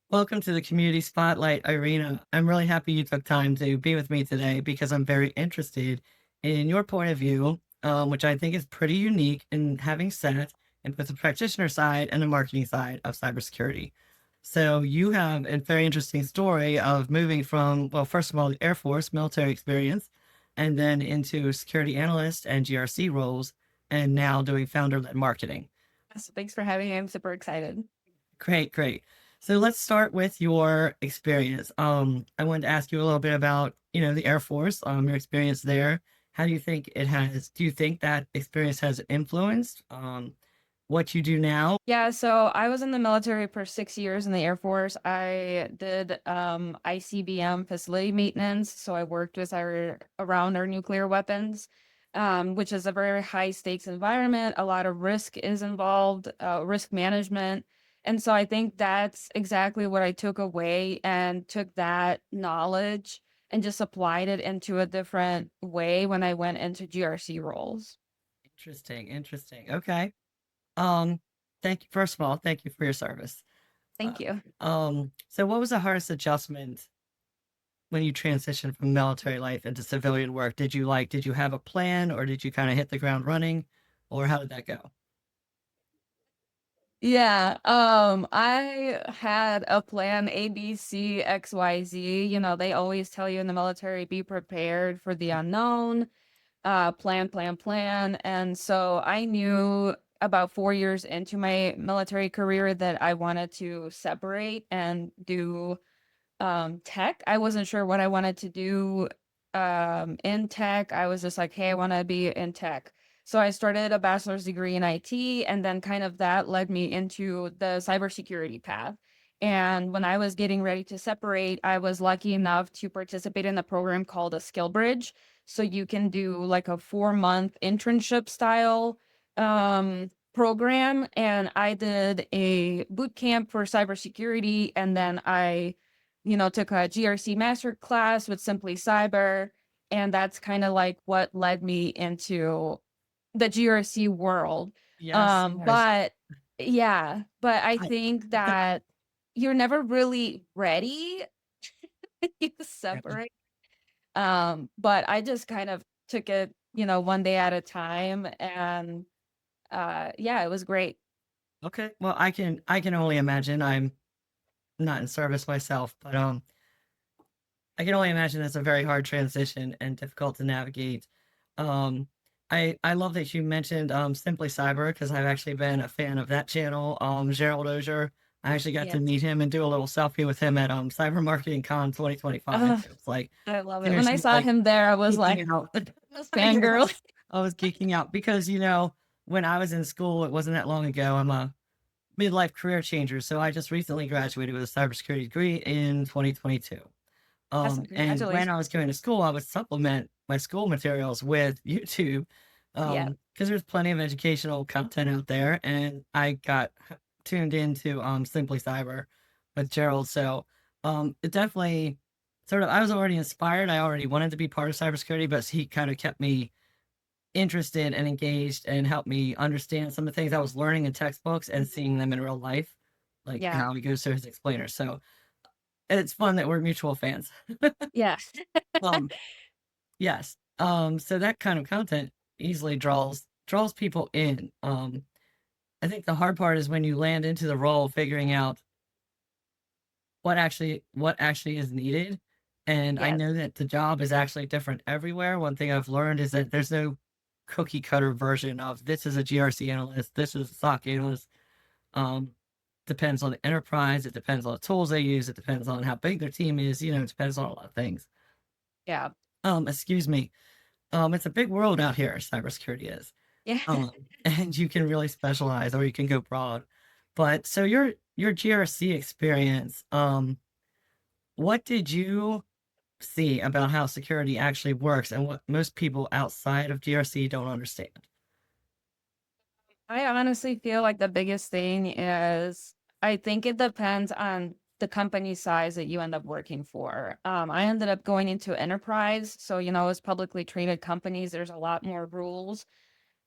Welcome to the Community Spotlight Arena. I'm really happy you took time to be with me today because I'm very interested in your point of view, which I think is pretty unique in having sat and with the practitioner side and the marketing side of cybersecurity. So you have a very interesting story of moving from, well, first of all, the Air Force military experience, and then into security analyst and GRC roles, and now doing founder-led marketing. So thanks for having me. I'm super excited. Great, great. So let's start with your experience. I wanted to ask you a little bit about, the Air Force, your experience there. How do you think do you think that experience has influenced, what you do now? Yeah, so I was in the military for 6 years in the Air Force. I did ICBM facility maintenance. So I worked with our around our nuclear weapons, which is a very high stakes environment. A lot of risk is involved, risk management. And so I think that's exactly what I took away and took that knowledge and just applied it into a different way when I went into GRC roles. Interesting, interesting. Okay. Um, thank you. First of all, thank you for your service. Thank you. So what was the hardest adjustment when you transitioned from military life into civilian work? Did you have a plan, or did you kind of hit the ground running, or how did that go? Yeah, I had a plan A, B, C, X, Y, Z. You know, they always tell you in the military, be prepared for the unknown, plan, plan, plan. And so I knew about 4 years into my military career that I wanted to separate and do tech. I wasn't sure what I wanted to do in tech. I was just like, hey, I want to be in tech. So I started a bachelor's degree in IT, and then kind of that led me into the cybersecurity path. And when I was getting ready to separate, I was lucky enough to participate in a program called a Skill Bridge. So you can do like a 4 month internship style program. And I did a boot camp for cybersecurity, and then I took a GRC master class with Simply Cyber. And that's kind of like what led me into the GRC world. Yes, yes. But yeah, but I I, think that you're never really ready to separate. But I just kind of took it, one day at a time. And yeah, it was great. Okay. Well, I can only imagine. I'm not in service myself, but I can only imagine it's a very hard transition and difficult to navigate. Um I love that you mentioned Simply Cyber because I've actually been a fan of that channel. Gerald Ozier. I actually got to Yes. meet him and do a little selfie with him at Cyber Marketing Con 2025. Uh, It was like I love it. When I seriously saw like him there, I was like, geeking out. I was I fangirl. I was geeking out because when I was in school, it wasn't that long ago. I'm a midlife career changer. So I just recently graduated with a cybersecurity degree in 2022. Awesome. And when Congratulations. I was going to school, I would supplement my school materials with YouTube, Yeah. because there's plenty of educational content out there. And I got tuned into Simply Cyber with Gerald. So it definitely I was already inspired. I already wanted to be part of cybersecurity, but he kind of kept me interested and engaged and helped me understand some of the things I was learning in textbooks and seeing them in real life, like Yeah. how he goes through his explainer. So it's fun that we're mutual fans. Yeah. Um, yes. So that kind of content easily draws people in. I think the hard part is when you land into the role, figuring out what actually is needed. And I Yes. know that the job is actually different everywhere. One thing I've learned is that there's no cookie cutter version of this is a GRC analyst, this is a SOC analyst. Um, Depends on the enterprise, it depends on the tools they use, it depends on how big their team is, it depends on a lot of things. Yeah. Excuse me. It's a big world out here, cybersecurity is. Yeah. And you can really specialize or you can go broad. But so your GRC experience, what did you see about how security actually works and what most people outside of GRC don't understand? I honestly feel like the biggest thing is I think it depends on the company size that you end up working for. I ended up going into enterprise. So, as publicly traded companies, there's a lot more rules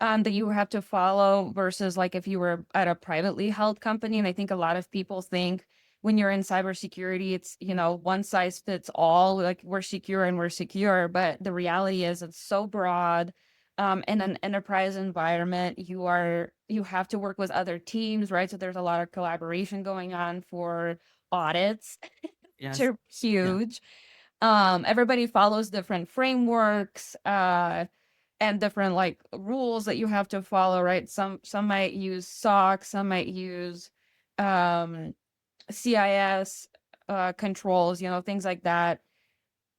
that you have to follow versus like if you were at a privately held company. And I think a lot of people think when you're in cybersecurity, it's, one size fits all. Like we're secure and we're secure, but the reality is it's so broad. In an enterprise environment, you have to work with other teams, right? So there's a lot of collaboration going on for audits, which Yes. are Yeah. huge. Everybody follows different frameworks, and different like rules that you have to follow, right? Some might use SOC, some might use um CIS controls, things like that.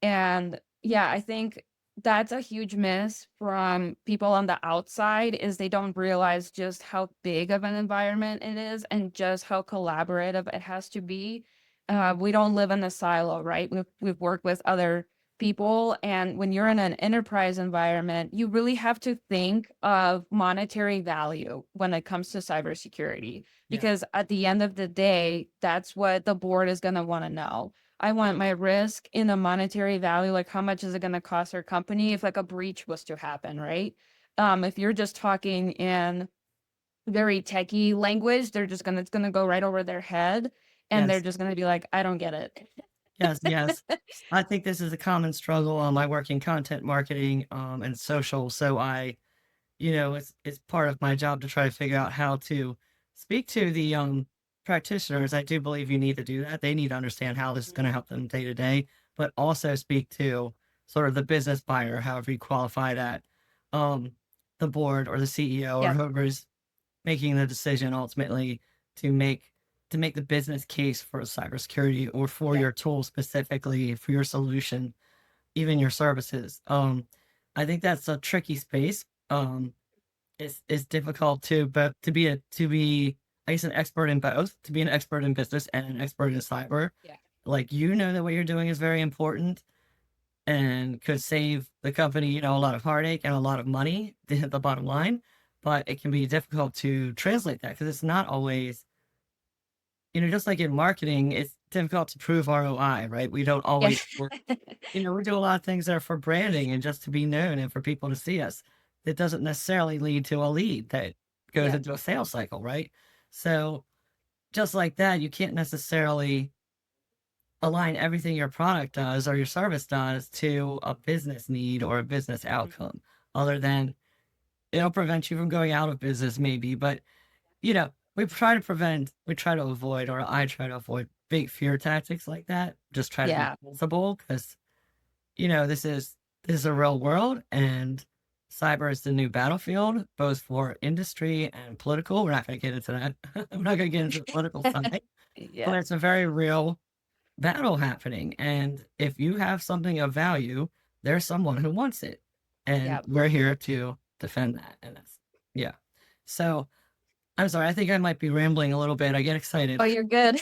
And yeah, I think that's a huge miss from people on the outside is they don't realize just how big of an environment it is and just how collaborative it has to be. We don't live in a silo, right? We've worked with other people, and when you're in an enterprise environment, you really have to think of monetary value when it comes to cybersecurity, Yeah. because at the end of the day, that's what the board is going to want to know. I want my risk in a monetary value, like how much is it going to cost our company if like a breach was to happen, right? If you're just talking in very techie language, it's gonna go right over their head, and they're Yes. just gonna be like, I don't get it. Yes. Yes. I think this is a common struggle. I work in content marketing, and social. So it's part of my job to try to figure out how to speak to the practitioners. I do believe you need to do that. They need to understand how this is going to help them day to day, but also speak to sort of the business buyer, however you qualify that, um, the board or the CEO or Yep. whoever is making the decision ultimately to make to make the business case for cybersecurity or for Yeah. your tool specifically for your solution, even your services. I think that's a tricky space. It's difficult but to be I guess an expert in both, to be an expert in business and an expert in cyber. Yeah. Like that what you're doing is very important and could save the company, a lot of heartache and a lot of money to hit the bottom line. But it can be difficult to translate that because it's not always, just like in marketing, it's difficult to prove ROI, right? We don't Yeah. always work, we do a lot of things that are for branding and just to be known and for people to see us. It doesn't necessarily lead to a lead that goes Yeah. into a sales cycle, right? So just like that, you can't necessarily align everything your product does or your service does to a business need or a business Mhm. outcome, other than it'll prevent you from going out of business, maybe. But, you know, we try to avoid, or I try to avoid big fear tactics like that. Just try to be Yeah. sensible because, this is a real world and cyber is the new battlefield, both for industry and political. We're not going to get into that. I'm not going to get into the political side, but Yeah. it's a very real battle happening. And if you have something of value, there's someone who wants it. And Yeah. we're here to defend that. And yeah. So I'm sorry. I think I might be rambling a little bit. I get excited. Oh, you're good.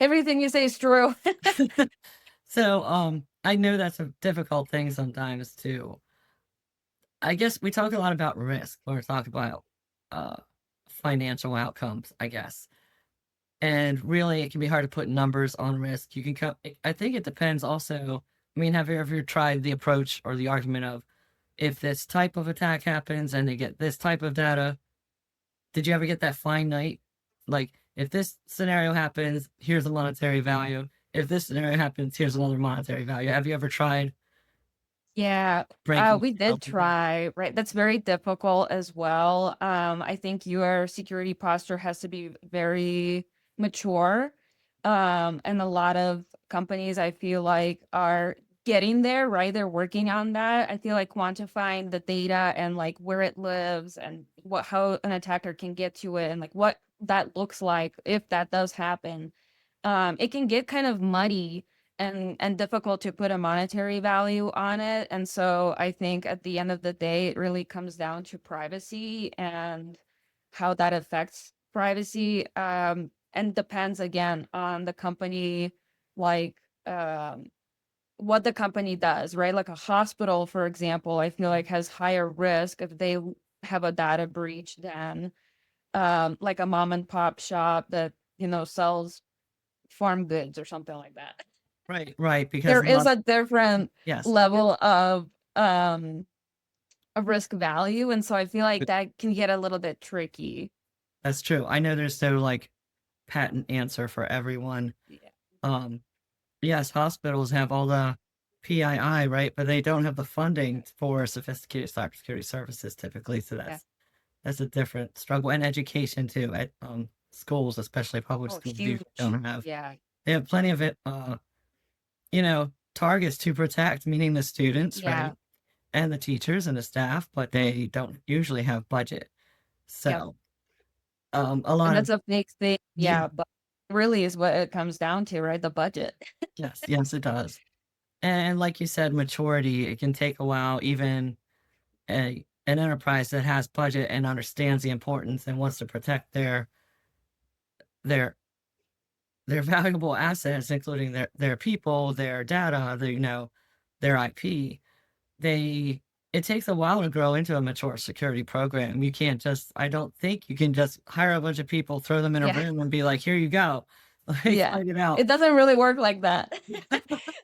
Everything you say is true. So, I know that's a difficult thing sometimes too. I guess we talk a lot about risk when we talk about, uh, financial outcomes, I guess. And really, it can be hard to put numbers on risk. You can come, I think it depends also. I mean, have you ever tried the approach or the argument of if this type of attack happens and they get this type of data, did you ever get that finite? Like, if this scenario happens, here's a monetary value. If this scenario happens, here's another monetary value. Have you ever tried Yeah, breaking we it down did like that? try, right? That's very difficult as well. I think your security posture has to be very mature. And a lot of companies I feel like are getting there, right? They're working on that. I feel like quantifying the data and like where it lives and how an attacker can get to it and like what that looks like if that does happen. It can get kind of muddy and difficult to put a monetary value on it. And so I think at the end of the day, it really comes down to privacy and how that affects privacy. And depends again on the company, like what the company does, right? Like a hospital, for example, I feel like has higher risk if they have a data breach than like a mom and pop shop that, sells farm goods or something like that. Right, right. Because There a is lot, a different yes, level um of risk value, and so I feel like that can get a little bit tricky. that's true. I know there's no like patent answer for everyone. Yeah. Um, yes, hospitals have all the PII, right? But they don't have the Yeah. funding for sophisticated cybersecurity services typically. So Yeah. that's a different struggle, and education too at schools, especially public Oh, schools, usually huge. don't have. Yeah. They have plenty of it, targets to protect, meaning the students, right, Yeah. and the teachers and the staff, but they don't usually have budget. Yep. So a And lot of that's a big thing. yeah, Yeah, but really is what it comes down to, right? The budget. yes, yes, it does. And like you said, maturity, it can take a while, even an enterprise that has budget and understands the importance and wants to protect their their valuable assets, including their people, their data, their IP. They It takes a while to grow into a mature security program. You can't just I don't think you can just hire a bunch of people, throw them in a Yeah. room and be like, here you go. Like Yeah. fight it out. It doesn't really work like that.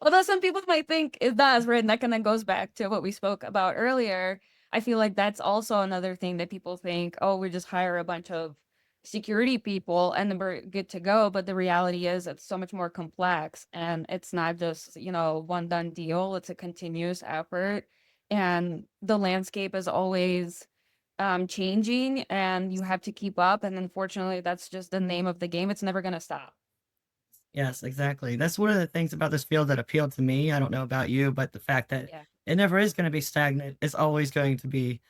Although some people might think it does, right? And that kind of goes back to what we spoke about earlier. I feel like that's also another thing that people think, oh, we just hire a bunch of security people and then we're good to go. But the reality is it's so much more complex and it's not just, one done deal. It's a continuous effort. And the landscape is always changing and you have to keep up. And unfortunately, that's just the name of the game. It's never going to stop. Yes, exactly. That's one of the things about this field that appealed to me. I don't know about you, but the fact that Yeah. it never is going to be stagnant. It's always going to be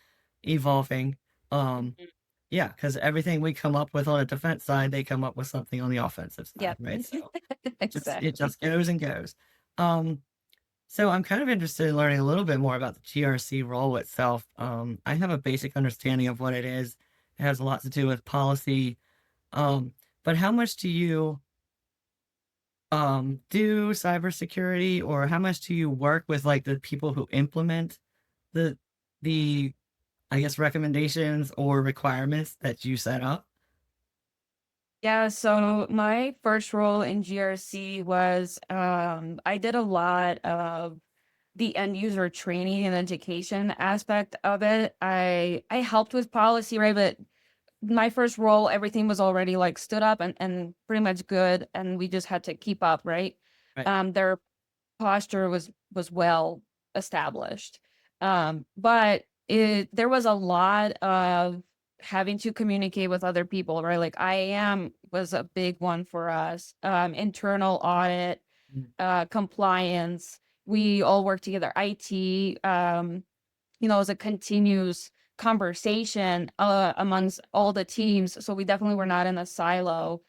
evolving. Um, Mhm. yeah, because everything we come up with on the defense side, they come up with something on the offensive side, Yep. right? So it Exactly. just goes and goes. Um, so I'm kind of interested in learning a little bit more about the GRC role itself. I have a basic understanding of what it is. It has a lot to do with policy. Um, but how much do you do cybersecurity, or how much do you work with like the people who implement the the I guess recommendations or requirements that you set up? Yeah, so my first role in GRC was I did a lot of the end user training and education aspect of it. I helped with policy, right? But my first role, everything was already like stood up and pretty much good, and we just had to keep up, right? Right. Their posture was well established. But there was a lot of having to communicate with other people, right? Like IAM was a big one for us. Internal audit, Mm. compliance. We all work together. IT, it was a continuous conversation amongst all the teams. So we definitely were not in a silo.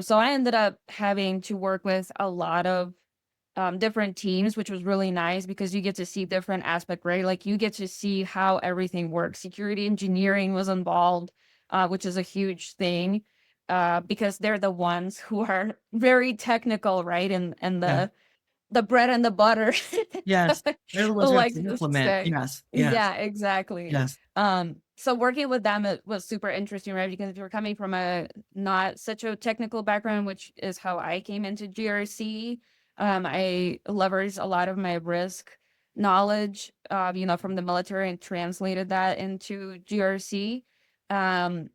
So I ended up having to work with a lot of different teams, which was really nice because you get to see different aspect, right? Like you get to see how everything works. Security engineering was involved, which is a huge thing because they're the ones who are very technical, right? And Yeah. the bread and the butter, Yes. They're the ones who have like to to implement. say. Yes. Yes. Yeah, exactly. Yes. So working with them it was super interesting, right? Because if you're coming from a not such a technical background, which is how I came into GRC, I leveraged a lot of my risk knowledge, from the military and translated that into GRC. Um,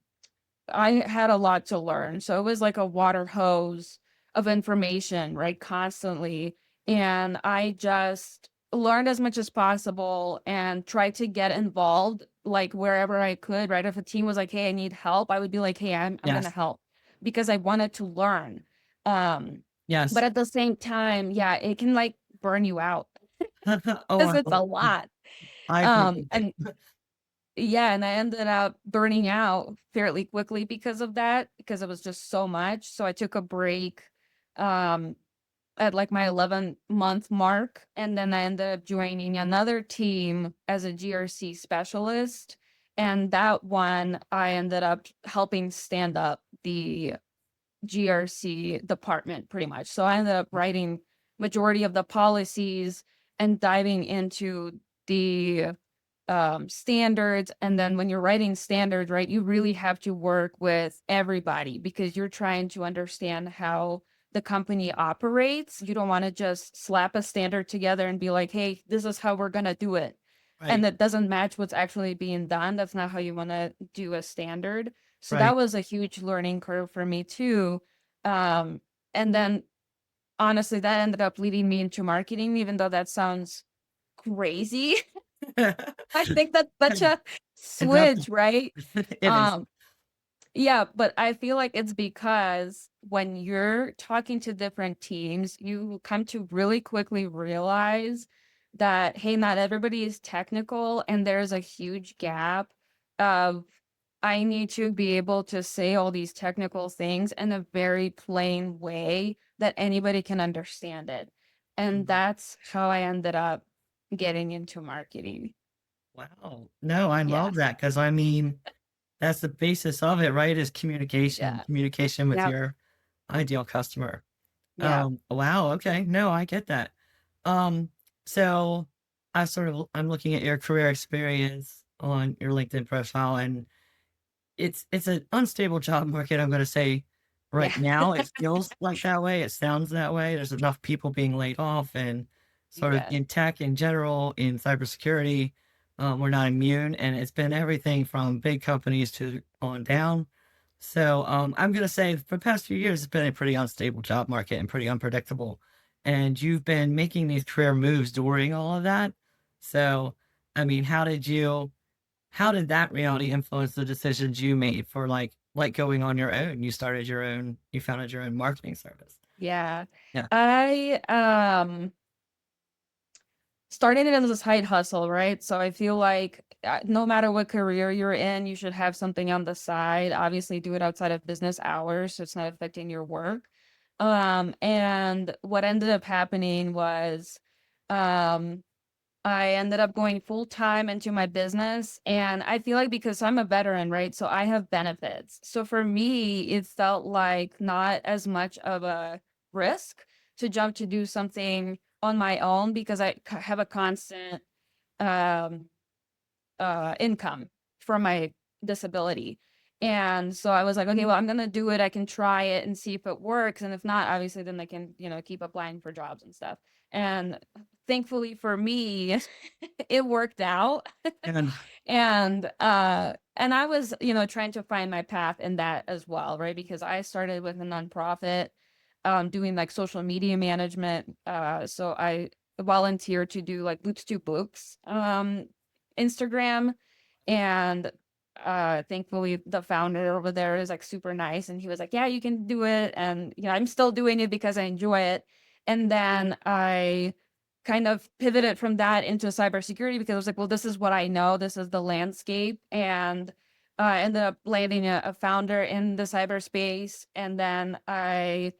I had a lot to learn. So it was like a water hose of information, right? Constantly. And I just learned as much as possible and tried to get involved like wherever I could, right? If a team was like, hey, I need help, I would be like, hey, I'm gonna Yes. help because I wanted to learn. Um, but Yes. at the same time, yeah, it can like burn you out Oh, because it's a yeah. lot. I appreciate And it. yeah, and I ended up burning out fairly quickly because of that, because it was just so much. So I took a break um at like my 11-month mark, and then I ended up joining another team as a GRC specialist. And that one I ended up helping stand up the GRC department pretty much. So I ended up writing majority of the policies and diving into the standards. And then when you're writing standards, right, you really have to work with everybody because you're trying to understand how the company operates. You don't want to just slap a standard together and be like, hey, this is how we're going to do it. And Right. that doesn't match what's actually being done. That's not how you want to do a standard. So that Right. was a huge learning curve for me too. Um, and then honestly, that ended up leading me into marketing, even though that sounds crazy. I think that's such a It doesn't. switch, right? It is. Um, yeah, but I feel like it's because when you're talking to different teams, you come to really quickly realize that, hey, not everybody is technical, and there's a huge gap of I need to be able to say all these technical things in a very plain way that anybody can understand it. And Mhm. that's how I ended up getting into marketing. Wow. No, I love Yes. that because I mean, that's the basis of it, right? Is communication, Yeah. communication with Yep. your ideal customer. Yep. Wow. Okay. No, I get that. Um, so I'm looking at your career experience on your LinkedIn profile, and it's an unstable job market, I'm gonna say Yeah. right now. It feels like that way, it sounds that way. There's enough people being laid off and sort of Yes. in tech in general, in cybersecurity, we're not immune, and it's been everything from big companies to on down. So, I'm gonna say for the past few years, it's been a pretty unstable job market and pretty unpredictable, and you've been making these career moves during all of that. So, I mean, how did that reality influence the decisions you made for going on your own? You founded your own marketing service. Yeah. Yeah. I started it as a side hustle, right? So I feel like no matter what career you're in, you should have something on the side. Obviously, do it outside of business hours so it's not affecting your work. And what ended up happening was um I ended up going full time into my business. And I feel like because I'm a veteran, right? So I have benefits. So for me, it felt like not as much of a risk to jump to do something on my own because have a constant um income from my disability. And so I was like, okay, well, I'm gonna do it. I can try it and see if it works. And if not, obviously, then I can, keep applying for jobs and stuff. And thankfully for me, it worked out. And And I was, trying to find my path in that as well, right? Because I started with a nonprofit, doing like social media management. So I volunteered to do like Boots to Books, Instagram. And thankfully the founder over there is like super nice and he was like, yeah, you can do it. And I'm still doing it because I enjoy it. And then I kind of pivoted from that into cybersecurity because I was like, well, this is what I know, this is the landscape. And I ended up landing a founder in the cyberspace. And then I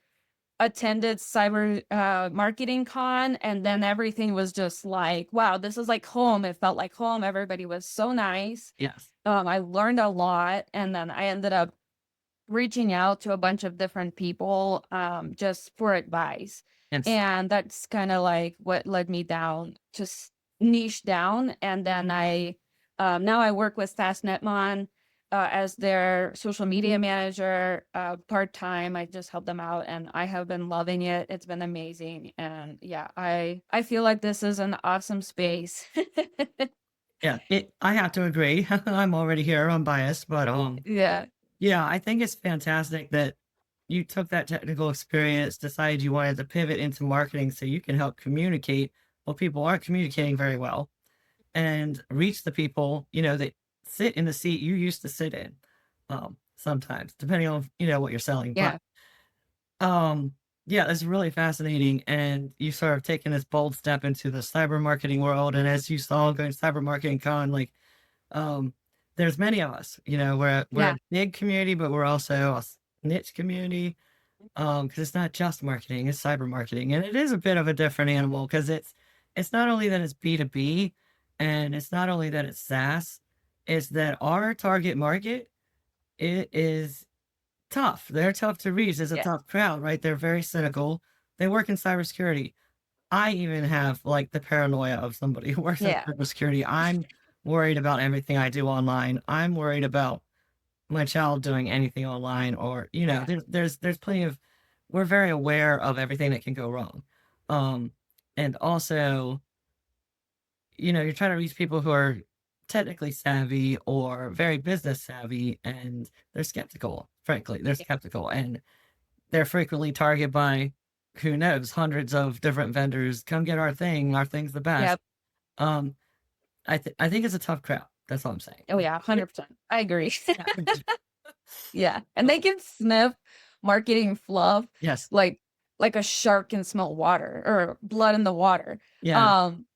attended cyber marketing con, and then everything was just like, wow, this is like home. It felt like home. Everybody was so nice. yes. I learned a lot, and then I ended up reaching out to a bunch of different people, just for advice. Yes. And that's kind of like what led me down, just niche down. And then now I work with Fastnetmon as their social media manager, part time. I just help them out, and I have been loving it. It's been amazing, and yeah, I feel like this is an awesome space. Yeah, I have to agree. I'm already here, I'm biased, but, Yeah, yeah, I think it's fantastic that you took that technical experience, decided you wanted to pivot into marketing so you can help communicate what people aren't communicating very well and reach the people, that sit in the seat you used to sit in, sometimes, depending on, what you're selling. But yeah, Um, yeah, it's really fascinating. And you sort of taken this bold step into the cyber marketing world. And as you saw going to cyber marketing con, um, there's many of us, we're yeah, a big community, but we're also a niche community. Because it's not just marketing, it's cyber marketing. And it is a bit of a different animal because it's not only that it's B2B and it's not only that it's SaaS, it's that our target market it is tough. They're tough to reach. It's a yeah, tough crowd, right? They're very cynical. They work in cybersecurity. I even have like the paranoia of somebody who works in yeah, cybersecurity. I'm worried about everything I do online. I'm worried about my child doing anything online or, yeah, there's plenty of we're very aware of everything that can go wrong. Um, and also, you're trying to reach people who are technically savvy or very business savvy and they're skeptical, frankly. They're yeah, skeptical. And they're frequently targeted by, who knows, hundreds of different vendors. Come get our thing. Our thing's the best. Yep. Um, I think it's a tough crowd. That's all I'm saying. Oh yeah, 100%. I agree. Yeah. Yeah, and they can sniff marketing fluff Yes. like a shark can smell water or blood in the water. Yeah. Um,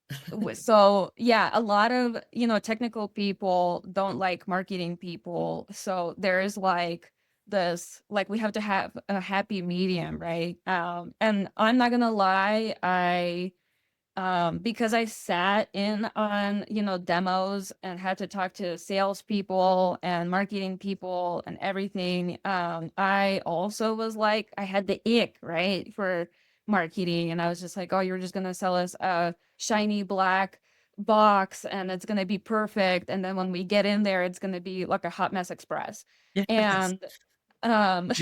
so yeah, a lot of, technical people don't like marketing people. So there's like this, like we have to have a happy medium, right? And I'm not gonna lie, because I sat in on, demos and had to talk to salespeople and marketing people and everything. I also was like, I had the ick, right, for marketing. And I was just like, oh, you're just going to sell us a shiny black box and it's going to be perfect. And then when we get in there, it's going to be like a hot mess express. Yes. And um,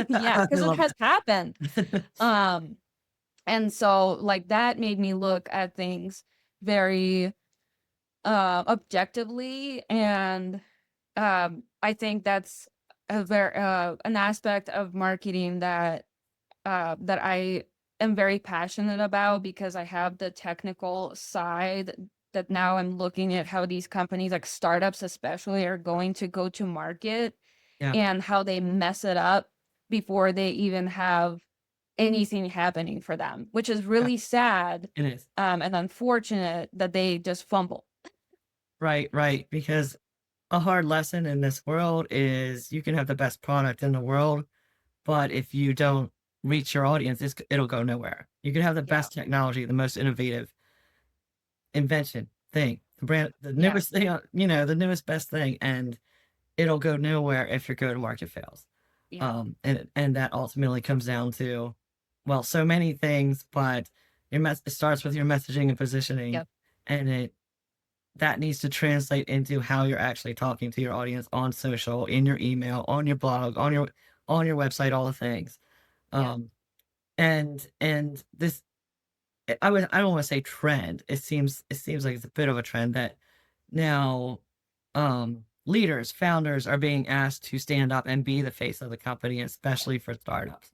yeah, I because it love has happened. that. Um, and so, like, that made me look at things very, objectively, and, I think that's an aspect of marketing that I am very passionate about because I have the technical side that now I'm looking at how these companies, like startups especially, are going to go to market Yeah. and how they mess it up before they even have anything happening for them, which is Yeah. really sad, It is. and unfortunate that they just fumble. Right. Right. Because a hard lesson in this world is you can have the best product in the world, but if you don't reach your audience, it'll go nowhere. You can have the Yeah, best technology, the most innovative invention thing, the yeah, newest thing, the newest best thing, and it'll go nowhere if your go-to-market fails. yeah, And that ultimately comes down to, well, so many things, but it starts with your messaging and positioning, yep, and that needs to translate into how you're actually talking to your audience on social, in your email, on your blog, on your website, all the things. yeah, Um, and this, I don't want to say trend. It seems like it's a bit of a trend that now, leaders, founders are being asked to stand up and be the face of the company, especially for startups.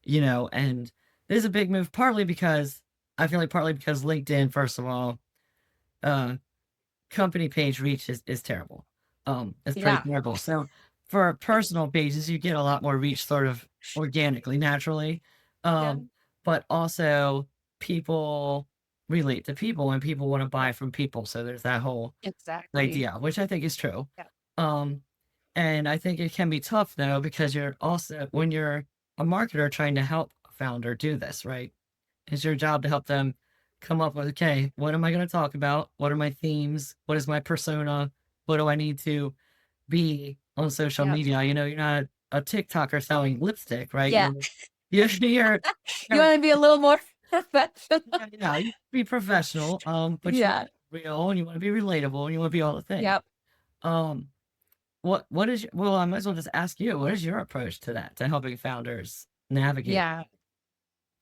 And this is a big move, partly because LinkedIn, first of all, uh, company page reach is terrible. It's pretty yeah, terrible. So for personal pages, you get a lot more reach sort of organically, naturally. yeah, Um, but also people relate to people and people want to buy from people. So there's that whole exactly. idea, which I think is true. Yeah, Um, and I think it can be tough though, because you're also, when you're a marketer trying to help a founder do this, right? It's your job to help them come up with, okay, what am I going to talk about? What are my themes? What is my persona? What do I need to be on social yeah, media? You're not a TikToker selling lipstick, right? yeah. You're, You you're wanna be a little more professional. yeah, you be professional, but you want Yeah, to be real and you want to be relatable and you want to be all the things. yep, Um, well, I might as well just ask you, what is your approach to that, to helping founders navigate? yeah.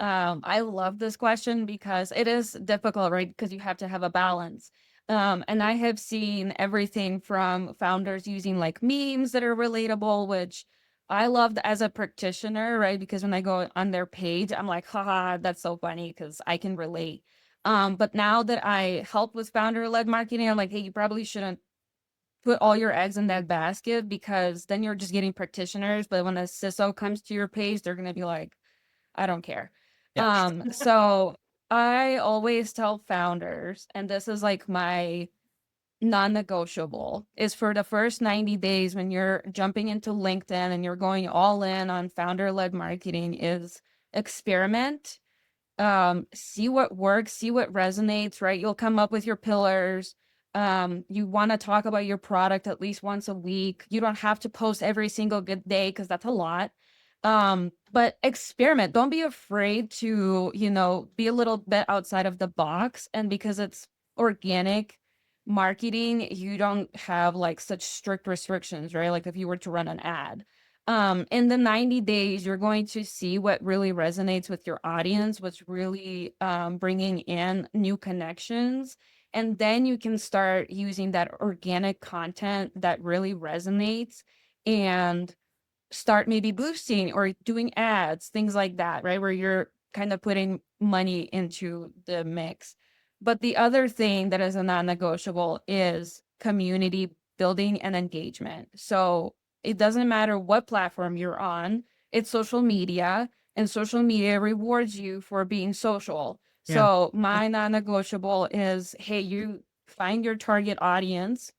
I love this question because it is difficult, right? Because you have to have a balance. And I have seen everything from founders using like memes that are relatable, which I loved as a practitioner, right? Because when I go on their page, I'm like, haha, that's so funny because I can relate. But now that I help with founder-led marketing, I'm like, hey, you probably shouldn't put all your eggs in that basket because then you're just getting practitioners. But when a CISO comes to your page, they're gonna be like, I don't care. Yeah. So I always tell founders, and this is like my non-negotiable, is for the first 90 days when you're jumping into LinkedIn and you're going all in on founder-led marketing is experiment, see what works, see what resonates, right? You'll come up with your pillars. You want to talk about your product at least once a week. You don't have to post every single good day because that's a lot. But experiment. Don't be afraid to, be a little bit outside of the box. And because it's organic marketing, you don't have like such strict restrictions, right? Like if you were to run an ad. In the 90 days, you're going to see what really resonates with your audience, what's really bringing in new connections. And then you can start using that organic content that really resonates and start maybe boosting or doing ads, things like that, right? Where you're kind of putting money into the mix. But the other thing that is a non-negotiable is community building and engagement. So it doesn't matter what platform you're on, it's social media, and social media rewards you for being social. Yeah. So my non-negotiable is, hey, you find your target audience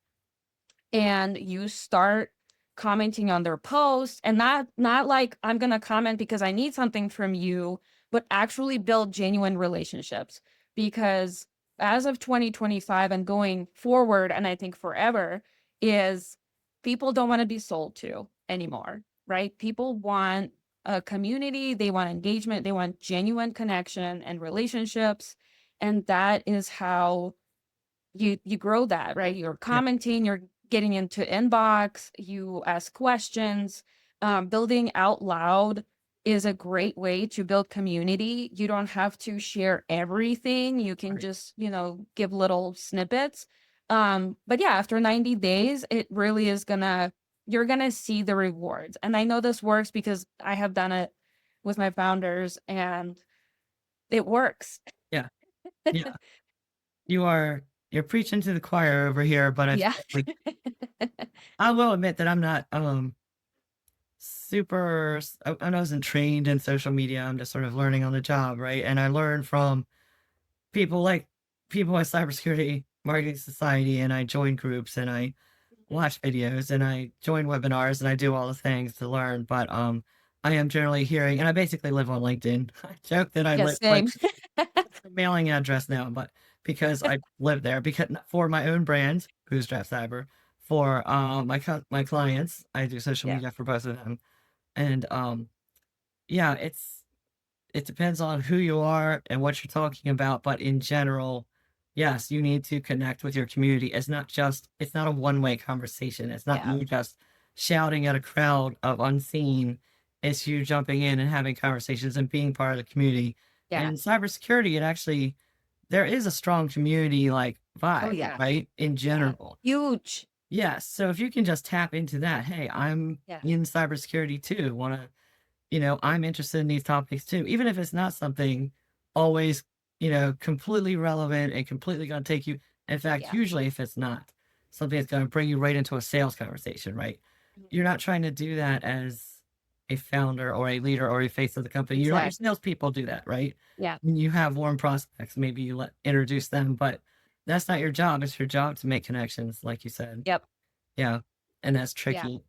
and you start commenting on their posts, and not like I'm going to comment because I need something from you, but actually build genuine relationships, because as of 2025 and going forward, and I think forever, is people don't want to be sold to anymore, right? People want a community, they want engagement, they want genuine connection and relationships, and that is how you grow that, right? You're Yeah. commenting, you're getting into inbox, you ask questions. Building out loud is a great way to build community. You don't have to share everything. You can Right. just, give little snippets. But yeah, after 90 days, it really is you're gonna see the rewards. And I know this works because I have done it with my founders and it works. Yeah. Yeah. You are you're preaching to the choir over here, but I Yeah. feel like I will admit that I'm not I wasn't trained in social media. I'm just sort of learning on the job, right? And I learned from people like people at Cybersecurity Marketing Society, and I join groups and I watch videos and I join webinars and I do all the things to learn. But I am generally hearing, and I basically live on LinkedIn. I joke that I Yeah, live like same. it's a mailing address now, but because I live there, because for my own brand, Bootstrap Cyber, for my clients, I do social Yeah, media for both of them, and yeah, it depends on who you are and what you're talking about, but in general, yes, you need to connect with your community. It's not a one-way conversation. It's not yeah, you just shouting at a crowd of unseen. It's you jumping in and having conversations and being part of the community. And yeah. in cybersecurity, there is a strong community like Oh, vibe, yeah, right? In yeah. general. Huge. Yes. So if you can just tap into that, hey, I'm Yeah, in cybersecurity too. I'm interested in these topics too, even if it's not something always, completely relevant and completely going to take you. In fact, yeah. usually if it's not something that's going to bring you right into a sales conversation, right? Mhm. You're not trying to do that as a founder or a leader or a face of the company. You let your Exactly. salespeople do that, right? Yeah. When you have warm prospects, maybe introduce them, but that's not your job. It's your job to make connections, like you said. Yep. Yeah. And that's Yeah, tricky.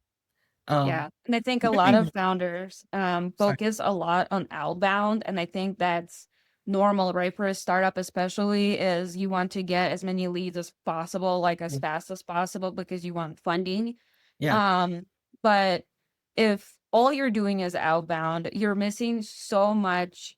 Um, yeah. And I think a lot of moving, founders, sorry. focus a lot on outbound, and I think that's normal, right? For a startup especially, is you want to get as many leads as possible, like, as fast as possible because you want funding. Yeah. Um, but if all you're doing is outbound, you're missing so much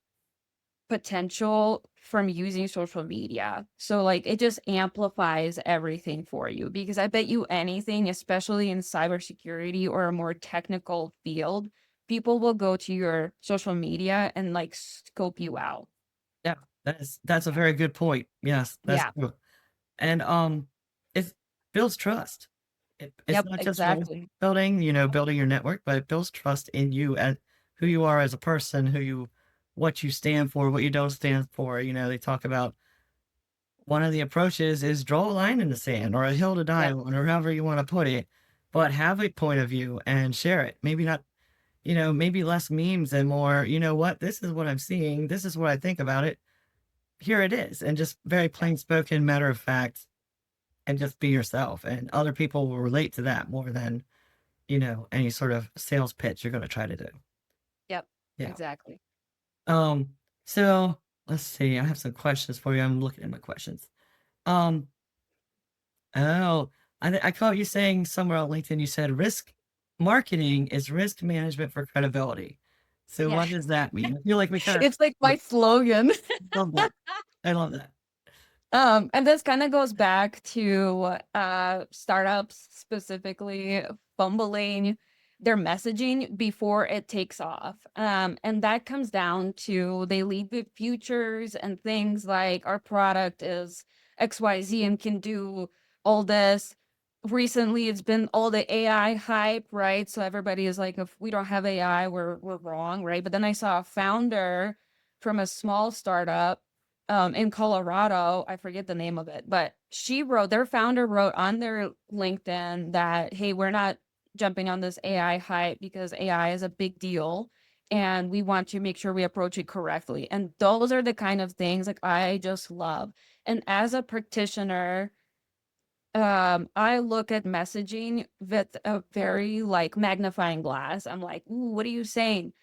potential from using social media. So like it just amplifies everything for you, because I bet you anything, especially in cybersecurity or a more technical field, people will go to your social media and like scope you out. Yeah, that's a Yeah. very good point. Yes, that's Yeah. true. And it builds trust. It's Yep. not just Exactly. building, building your network, but it builds trust in you and who you are as a person, what you stand for, what you don't stand for. They talk about one of the approaches is draw a line in the sand or a hill to die Yep. on, or however you want to put it, but have a point of view and share it. Maybe not, maybe less memes and more, what, this is what I'm seeing. This is what I think about it. Here it is, and just very Yeah. plain spoken, matter of fact, and just be yourself, and other people will relate to that more than, any sort of sales pitch you're gonna try to do. Yep. Yeah. Exactly. Um, so let's see, I have some questions for you. I'm looking at my questions. Um, oh, I caught you saying somewhere on LinkedIn, you said risk marketing is risk management for credibility. So Yeah. what does that mean? I feel like we kinda It's like my slogan. love that. I love that. And this kind of goes back to startups specifically fumbling their messaging before it takes off. And that comes down to they lead with futures and things like our product is XYZ and can do all this. recently it's been all the AI hype, right? So everybody is like, if we don't have AI, we're wrong, right? But then I saw a founder from a small startup in Colorado. I forget the name of it, but their founder wrote on their LinkedIn that, hey, we're not jumping on this AI hype because AI is a big deal. And we want to make sure we approach it correctly. And those are the kind of things like I just love. And as a practitioner, I look at messaging with a very like magnifying glass. I'm like, "Ooh, what are you saying?"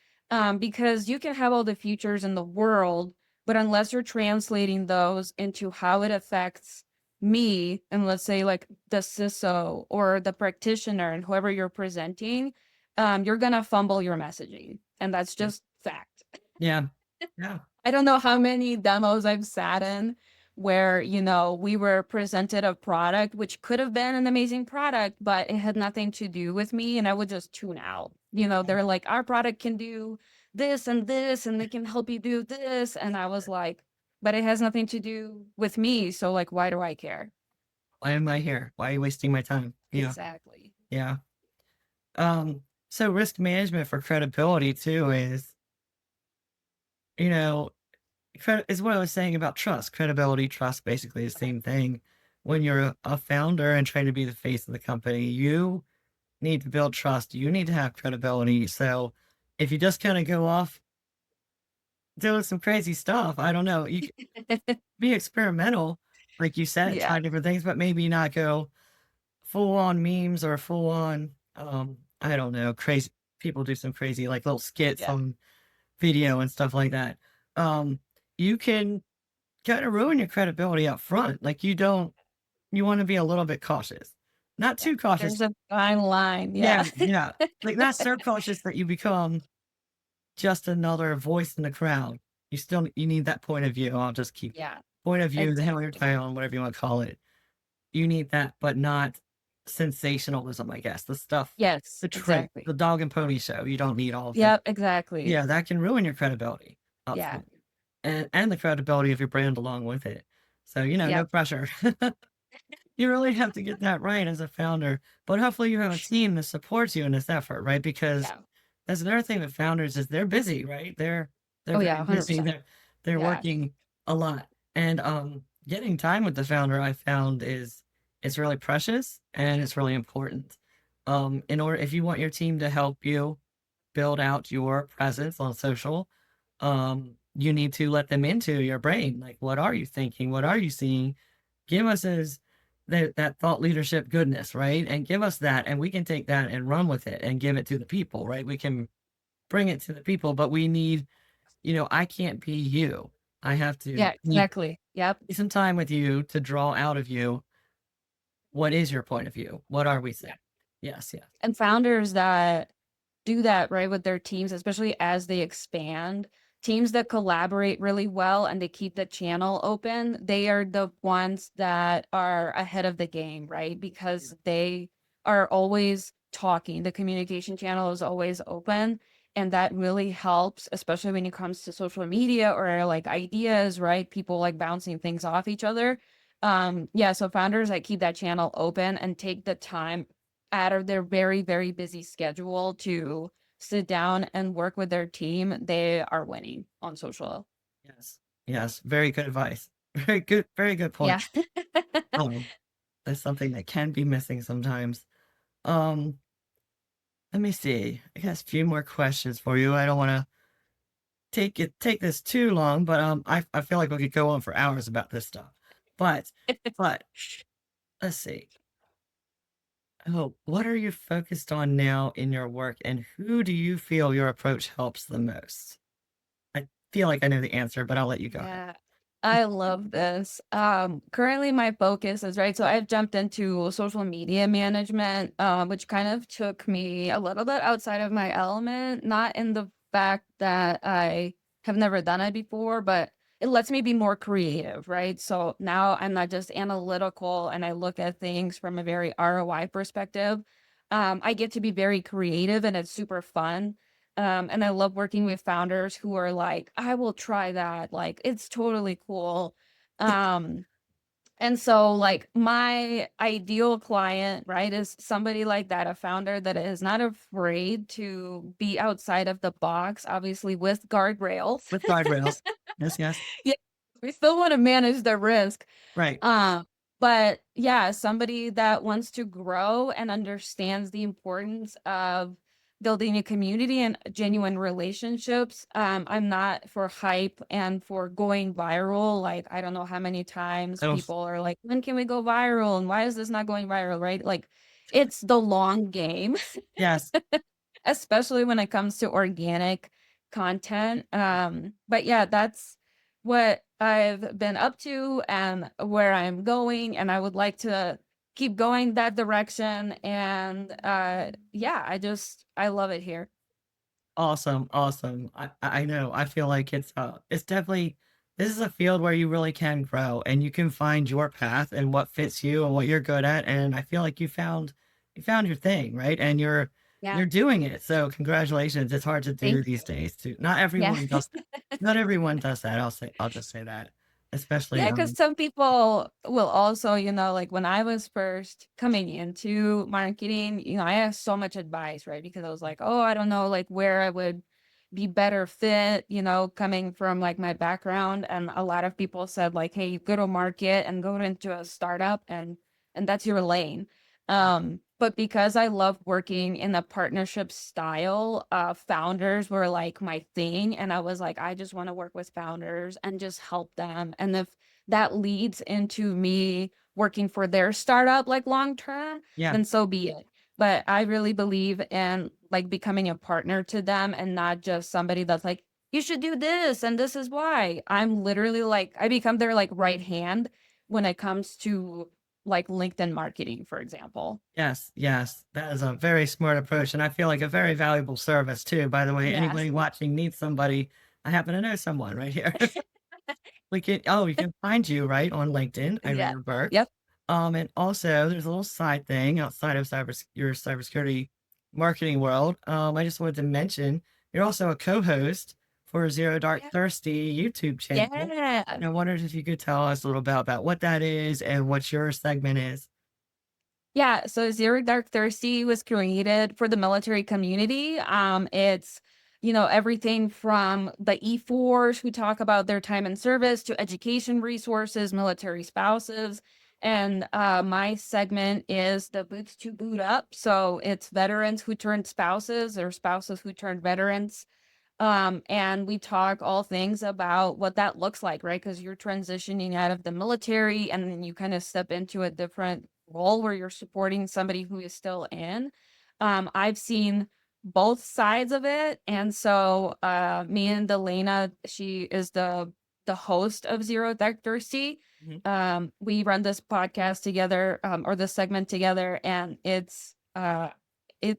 Because you can have all the features in the world, but unless you're translating those into how it affects me, and let's say like the CISO or the practitioner and whoever you're presenting, you're gonna fumble your messaging, and that's just fact. Yeah. Yeah. I don't know how many demos I've sat in where, we were presented a product which could have been an amazing product, but it had nothing to do with me, and I would just tune out. They're like, "Our product can do this, and they can help you do this." And I was like, "But it has nothing to do with me, so, like, why do I care?" Why am I here? Why are you wasting my time? Yeah. Exactly. Yeah. So risk management for credibility too is, you know, is what I was saying about trust. Credibility, trust, basically the same thing. When you're a founder and trying to be the face of the company, you need to build trust. You need to have credibility. So if you just kind of go off doing some crazy stuff, I don't know. You can be experimental, like you said, Yeah, try different things, but maybe not go full on memes or full on, I don't know, crazy. People do some crazy like little skits yeah, on video and stuff like that. Um, you can kind of ruin your credibility up front. Like you want to be a little bit cautious, not yeah. too cautious. There's a fine line, Yeah, yeah. yeah. Like not so cautious that you become just another voice in the crowd. You need that point of view. I'll just keep Yeah, point of view, the hell your exactly. tone, whatever you want to call it. You need that, but not sensationalism, I guess. The stuff, Yes, the trait, exactly. the dog and pony show. You don't need all of it. Yep, exactly. Yeah, that can ruin your credibility up Yeah. front and the credibility of your brand along with it. So, no Yep. pressure. You really have to get that right as a founder, but hopefully you have a team that supports you in this effort, right? Because Yeah. that's another thing with founders is they're busy, right? They're Oh, yeah, very busy. 100%. They're Yeah. working a lot. And getting time with the founder I found is it's really precious and it's really important. In order if you want your team to help you build out your presence on social, you need to let them into your brain. Like, what are you thinking? What are you seeing? Give us that thought leadership goodness, right? And give us that, and we can take that and run with it and give it to the people, right? We can bring it to the people, but we need, I can't be you. I have to Yeah, need exactly. Yep. some time with you to draw out of you what is your point of view? What are we Yeah. saying? Yes, yes. And founders that do that, right, with their teams, especially as they expand, teams that collaborate really well and they keep the channel open, they are the ones that are ahead of the game, right? Because they are always talking. The communication channel is always open. And that really helps, especially when it comes to social media or like ideas, right? People like bouncing things off each other. Yeah, so founders that keep that channel open and take the time out of their very, very busy schedule to sit down and work with their team, they are winning on social. Yes. Yes. Very good advice. Very good point. Yeah. Um, that's something that can be missing sometimes. Um, Let me see. I got a few more questions for you. I don't want to take this too long, but I feel like we could go on for hours about this stuff. But but let's see. Oh, what are you focused on now in your work, and who do you feel your approach helps the most? I feel like I know the answer, but I'll let you go ahead. Yeah, I love this. Currently my focus is right. So I've jumped into social media management, which kind of took me a little bit outside of my element, not in the fact that I have never done it before, but it lets me be more creative, right? So now I'm not just analytical and I look at things from a very ROI perspective. I get to be very creative and it's super fun. And I love working with founders who are like, I will try that. Like, it's totally cool. Um, And so, like, my ideal client, right, is somebody like that, a founder that is not afraid to be outside of the box, obviously with guardrails. With guardrails. Yes, yes. Yeah, we still want to manage the risk. Right. Um, but yeah, somebody that wants to grow and understands the importance of building a community and genuine relationships. I'm not for hype and for going viral. Like, I don't know how many times It'll people are like, when can we go viral? And why is this not going viral? Right? Like, it's the long game. yes. Especially when it comes to organic content. But yeah, that's what I've been up to and where I'm going, and I would like to keep going that direction. And yeah, I love it here. Awesome, awesome. I know. I feel like it's definitely this is a field where you really can grow and you can find your path and what fits you and what you're good at. And I feel like you found your thing, right? And Yeah, you're doing it. So congratulations. It's hard to do thank these you. days too. Yeah. Not everyone does that. I'll just say that. Especially Yeah, because some people will also, like when I was first coming into marketing, I asked so much advice, right? Because I was like, oh, I don't know, like where I would be better fit, coming from like my background. And a lot of people said like, hey, go to market and go into a startup and that's your lane. But because I love working in a partnership style, founders were like my thing. And I was like, I just want to work with founders and just help them. And if that leads into me working for their startup like long term, yeah. then so be it. But I really believe in like becoming a partner to them and not just somebody that's like, you should do this and this is why. I'm literally like, I become their like right hand when it comes to like LinkedIn marketing, for example. Yes, yes. That is a very smart approach, and I feel like a very valuable service too. By the way, Yes. anybody watching needs somebody, I happen to know someone right here. We can find you, right, on LinkedIn, Yeah. Irina Burke. Yep. And also there's a little side thing outside of your cybersecurity marketing world. I just wanted to mention you're also a co-host for Zero Dark Yeah. Thirsty YouTube channel. Yeah. And I wondered if you could tell us a little about what that is and what your segment is. Yeah, so Zero Dark Thirsty was created for the military community. It's everything from the E4s who talk about their time in service to education resources, military spouses, and my segment is the Boots to Boot Up. So it's veterans who turned spouses or spouses who turned veterans. And we talk all things about what that looks like, right? Because you're transitioning out of the military and then you kind of step into a different role where you're supporting somebody who is still in. I've seen both sides of it. And so me and Delana, she is the host of Zero Dark Thirsty. Mhm. We run this podcast together, or this segment together, and it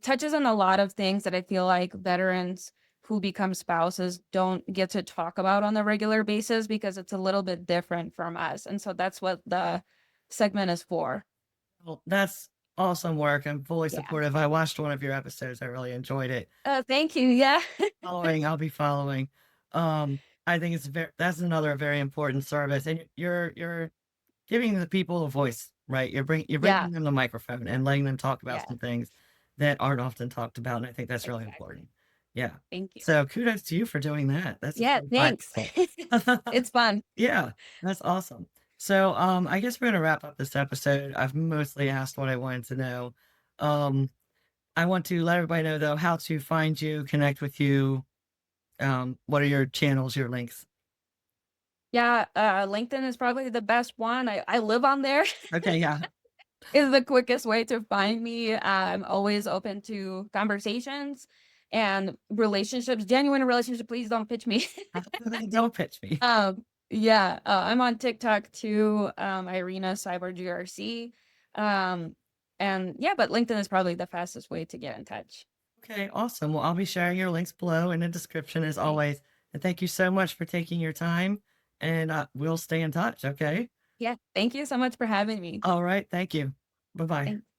touches on a lot of things that I feel like veterans who become spouses don't get to talk about on a regular basis because it's a little bit different from us. And so that's what the segment is for. Well, that's awesome work. I'm fully Yeah. supportive. I watched one of your episodes. I really enjoyed it. Thank you. Yeah. I'll be following. I think that's another very important service, and you're giving the people a voice, right? You're Yeah. bringing them the microphone and letting them talk about Yeah. some things that aren't often talked about, and I think that's really Exactly. important. Yeah. Thank you. So kudos to you for doing that. That's Yeah. really Thanks. prideful. It's fun. Yeah, that's awesome. So, I guess we're gonna wrap up this episode. I've mostly asked what I wanted to know. Um, I want to let everybody know though how to find you, connect with you. What are your channels, your links? Yeah. LinkedIn is probably the best one. I live on there. Okay, yeah. Is the quickest way to find me. I'm always open to conversations and relationships, genuine relationships. Please don't pitch me. Don't pitch me. Yeah, I'm on TikTok too, Irina Cyber GRC. And yeah, but LinkedIn is probably the fastest way to get in touch. Okay, awesome. Well, I'll be sharing your links below in the description as Thanks. always. And thank you so much for taking your time. And we'll stay in touch. Okay. Yeah, thank you so much for having me. All right. Thank you. Bye bye. Thanks.